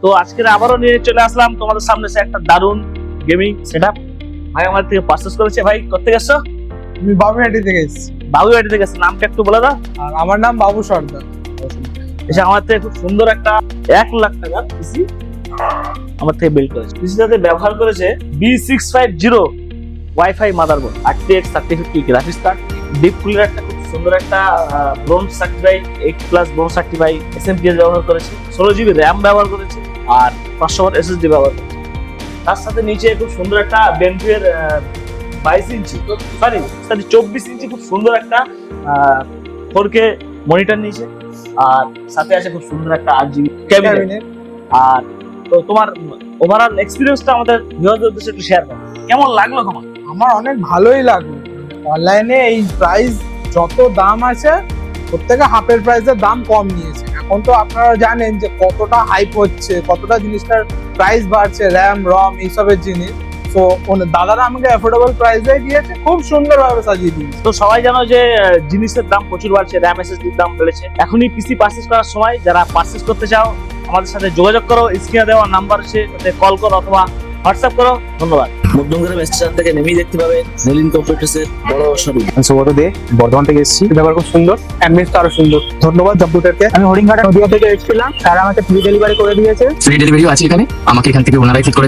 তো আজকে আবারও নিয়ে চলে আসলাম তোমাদের সামনে একটা দারুণ গেমিং সেটআপ। ভাই আমার থেকে পারচেজ করেছে। ভাই কোথা গেছো? আমি বাবুহাটি থেকে এসেছি। বাবুবাড়ি থেকে গেছে। নামটা একটু বলে দাও। আর আমার নাম বাবু সর্দার। এসে আমার থেকে খুব সুন্দর একটা 1 লাখ টাকার পিসি আমার থেকে বিল্ড করেছে। পিসিটাতে ব্যবহার করেছে B650 wifi motherboard, RTX 3050 graphics card, deep cooler একটা খুব সুন্দর একটা bronze certify 8+ bronze certify SMPS ব্যবহার করেছে, 16GB RAM ব্যবহার করেছে আর 500 ওয়াট SSD ব্যবহার করেছে। তার সাথে নিচে খুব সুন্দর একটা বেনফিয়ের 22 ইঞ্চি সরি 24 ইঞ্চি খুব সুন্দর একটা 4K মনিটর নিয়েছে আর সাথে আছে খুব সুন্দর একটা 8GB ক্যাবিনেট। আর তো তোমার ওভারঅল এক্সপেরিয়েন্সটা আমাদের ভিউয়ারদের উদ্দেশ্যে একটু শেয়ার করো। কেমন লাগলো তোমার? আমার অনেক ভালোই লাগলো। অনলাইনে এই প্রাইস যত দাম আছে ওর থেকে হাফের প্রাইসের দাম কম নিয়েছে। এখন তো আপনারা জানেন যে কতটা হাইপ হচ্ছে, কতটা জিনিসটার প্রাইস বাড়ছে, র্যাম রম এইসবের জিনিস। তো দাদারা আমাকে অ্যাফোর্ডেবল প্রাইসে দিয়েছে, খুব সুন্দরভাবে সাজিয়ে দিয়েছে। তো সবাই জানো যে জিনিসের দাম প্রচুর বাড়ছে, র্যাম এসএসডির দাম বেড়েছে। এখনই পিসি পারচেজ করার সময়। যারা পারচেজ করতে চাও আমাদের সাথে যোগাযোগ করো, স্ক্রিনে দেওয়া নাম্বার আছে কল করো অথবা হোয়াটসঅ্যাপ করো। ধন্যবাদ। মধ্যমগ্রাম স্টেশন থেকে নেমেই দেখতে পাবে নলিন কম্পিউটার্সের বড় শোরুম। সুব্রত দে, বর্ধমান থেকে এসেছি। ব্যাপার খুব সুন্দর, অ্যাম্বিয়েন্স আরো সুন্দর। ধন্যবাদ কম্পিউটারকে। আমি হরিণঘাটা নদীয়া থেকে এসেছিলাম, তারা আমাকে ফ্রি ডেলিভারি করে দিয়েছে। ফ্রি ডেলিভারিও আছে এখানে, আমাকে এখান থেকে ওনারাই ঠিক করে দিন।